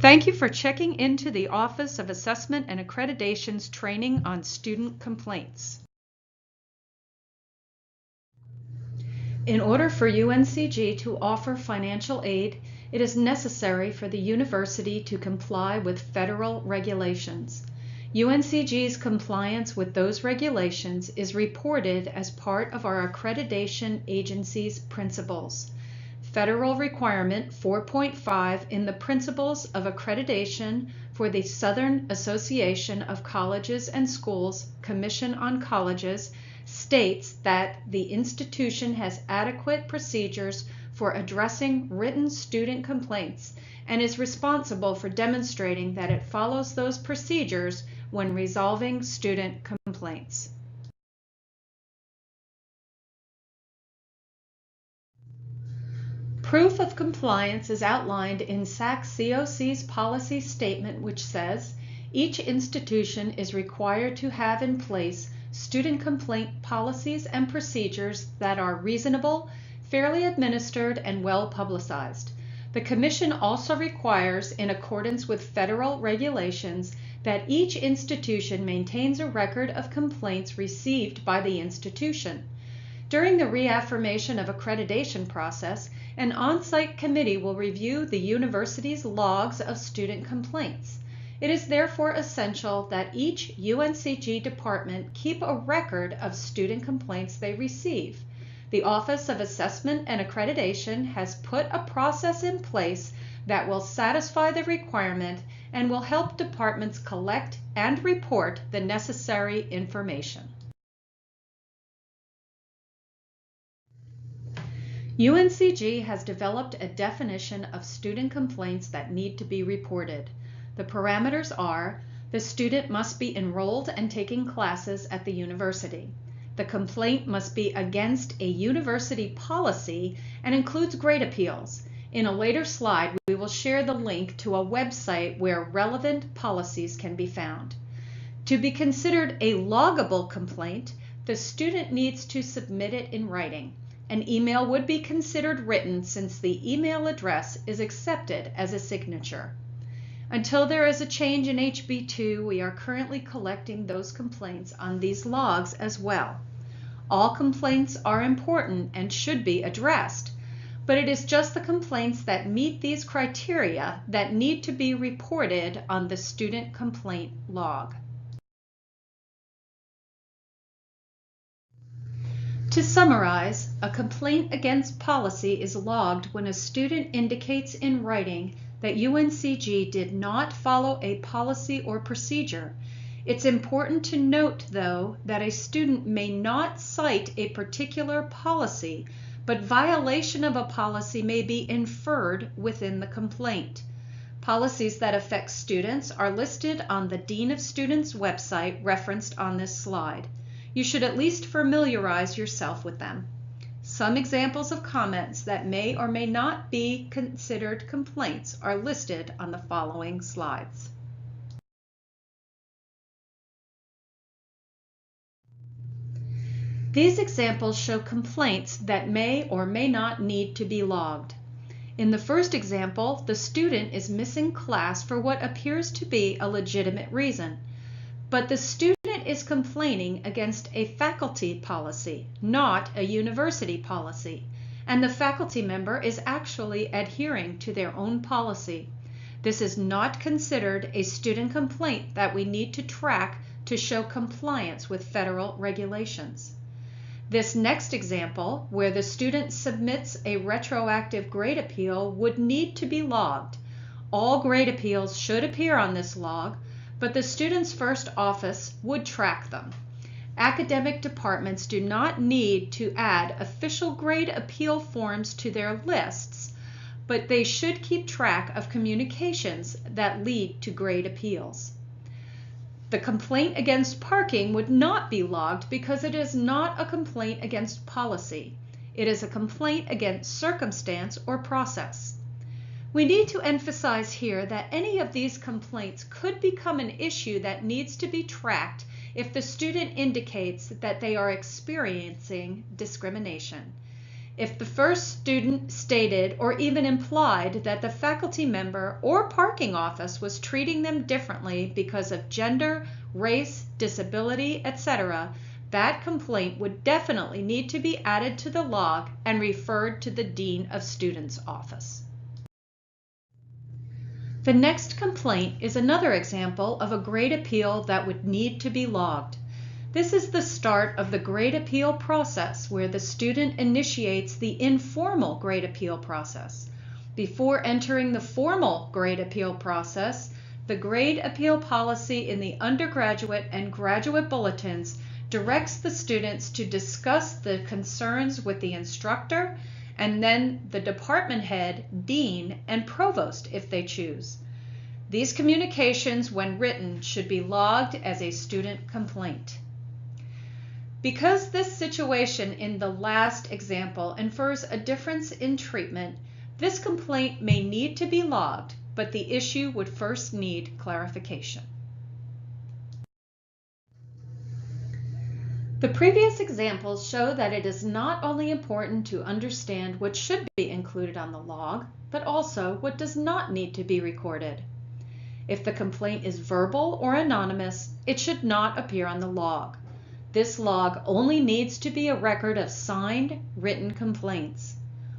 Thank you for checking into the Office of Assessment and Accreditation's training on student complaints. In order for UNCG to offer financial aid, it is necessary for the university to comply with federal regulations. UNCG's compliance with those regulations is reported as part of our accreditation agency's principles. Federal Requirement 4.5 in the Principles of Accreditation for the Southern Association of Colleges and Schools Commission on Colleges states that the institution has adequate procedures for addressing written student complaints and is responsible for demonstrating that it follows those procedures when resolving student complaints. Proof of compliance is outlined in SAC-COC's policy statement, which says each institution is required to have in place student complaint policies and procedures that are reasonable, fairly administered, and well publicized. The Commission also requires, in accordance with federal regulations, that each institution maintains a record of complaints received by the institution. During the reaffirmation of accreditation process, an on-site committee will review the university's logs of student complaints. It is therefore essential that each UNCG department keep a record of student complaints they receive. The Office of Assessment and Accreditation has put a process in place that will satisfy the requirement and will help departments collect and report the necessary information. UNCG has developed a definition of student complaints that need to be reported. The parameters are: the student must be enrolled and taking classes at the university. The complaint must be against a university policy and includes grade appeals. In a later slide, we will share the link to a website where relevant policies can be found. To be considered a loggable complaint, the student needs to submit it in writing. An email would be considered written since the email address is accepted as a signature. Until there is a change in HB2, we are currently collecting those complaints on these logs as well. All complaints are important and should be addressed, but it is just the complaints that meet these criteria that need to be reported on the student complaint log. To summarize, a complaint against policy is logged when a student indicates in writing that UNCG did not follow a policy or procedure. It's important to note, though, that a student may not cite a particular policy, but violation of a policy may be inferred within the complaint. Policies that affect students are listed on the Dean of Students website referenced on this slide. You should at least familiarize yourself with them. Some examples of comments that may or may not be considered complaints are listed on the following slides. These examples show complaints that may or may not need to be logged. In the first example, the student is missing class for what appears to be a legitimate reason, but the student is complaining against a faculty policy, not a university policy, and the faculty member is actually adhering to their own policy. This is not considered a student complaint that we need to track to show compliance with federal regulations. This next example, where the student submits a retroactive grade appeal, would need to be logged. All grade appeals should appear on this log, but the student's first office would track them. Academic departments do not need to add official grade appeal forms to their lists, but they should keep track of communications that lead to grade appeals. The complaint against parking would not be logged because it is not a complaint against policy. It is a complaint against circumstance or process. We need to emphasize here that any of these complaints could become an issue that needs to be tracked if the student indicates that they are experiencing discrimination. If the first student stated or even implied that the faculty member or parking office was treating them differently because of gender, race, disability, etc., that complaint would definitely need to be added to the log and referred to the Dean of Students' office. The next complaint is another example of a grade appeal that would need to be logged. This is the start of the grade appeal process where the student initiates the informal grade appeal process. Before entering the formal grade appeal process, the grade appeal policy in the undergraduate and graduate bulletins directs the students to discuss the concerns with the instructor and then the department head, dean, and provost if they choose. These communications, when written, should be logged as a student complaint. Because this situation in the last example infers a difference in treatment, this complaint may need to be logged, but the issue would first need clarification. The previous examples show that it is not only important to understand what should be included on the log, but also what does not need to be recorded. If the complaint is verbal or anonymous, it should not appear on the log. This log only needs to be a record of signed, written complaints.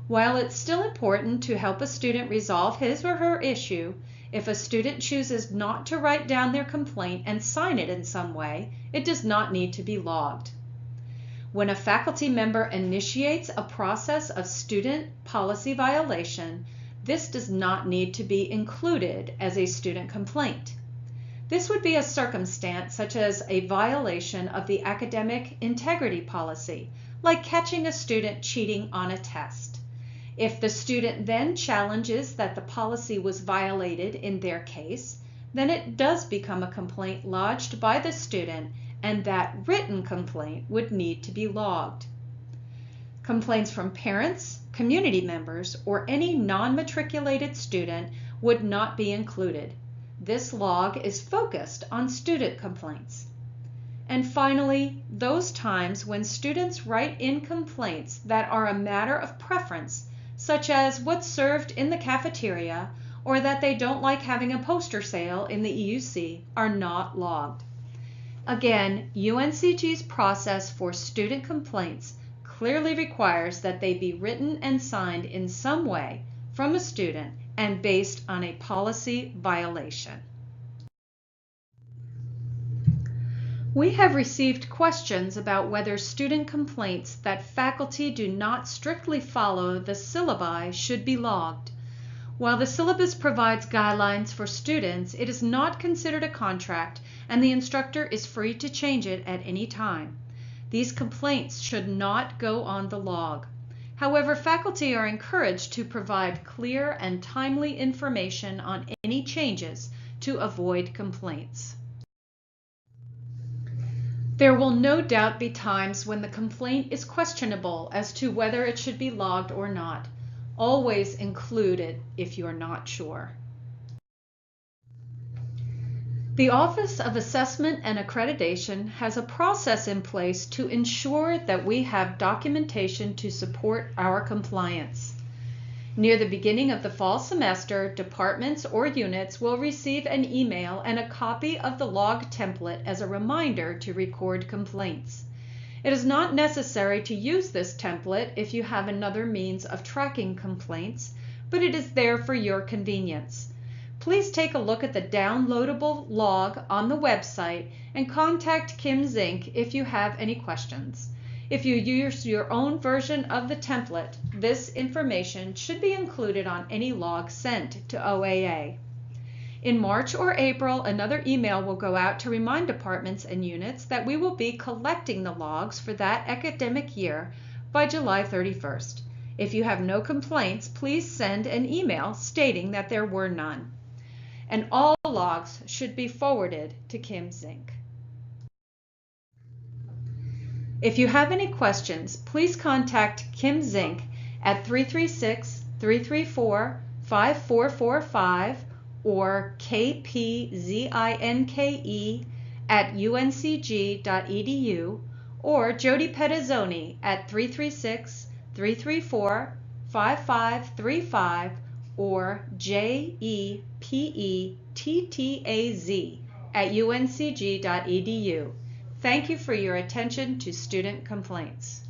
While it's still important to help a student resolve his or her issue, if a student chooses not to write down their complaint and sign it in some way, it does not need to be logged. When a faculty member initiates a process of student policy violation, this does not need to be included as a student complaint. This would be a circumstance such as a violation of the academic integrity policy, like catching a student cheating on a test. If the student then challenges that the policy was violated in their case, then it does become a complaint lodged by the student, and that written complaint would need to be logged. Complaints from parents, community members, or any non-matriculated student would not be included. This log is focused on student complaints. And finally, those times when students write in complaints that are a matter of preference, such as what's served in the cafeteria, or that they don't like having a poster sale in the EUC, are not logged. Again, UNCG's process for student complaints clearly requires that they be written and signed in some way from a student and based on a policy violation. We have received questions about whether student complaints that faculty do not strictly follow the syllabi should be logged. While the syllabus provides guidelines for students, it is not considered a contract, and the instructor is free to change it at any time. These complaints should not go on the log. However, faculty are encouraged to provide clear and timely information on any changes to avoid complaints. There will no doubt be times when the complaint is questionable as to whether it should be logged or not. Always include it if you're not sure. The Office of Assessment and Accreditation has a process in place to ensure that we have documentation to support our compliance. Near the beginning of the fall semester, departments or units will receive an email and a copy of the log template as a reminder to record complaints. It is not necessary to use this template if you have another means of tracking complaints, but it is there for your convenience. Please take a look at the downloadable log on the website and contact Kim Zink if you have any questions. If you use your own version of the template, this information should be included on any log sent to OAA. In March or April, another email will go out to remind departments and units that we will be collecting the logs for that academic year by July 31st. If you have no complaints, please send an email stating that there were none. And all logs should be forwarded to Kim Zink. If you have any questions, please contact Kim Zink at 336-334-5445 or kpzinke@uncg.edu or Jody Pedizzoni at 336 334-5535 or jepettaz@uncg.edu. Thank you for your attention to student complaints.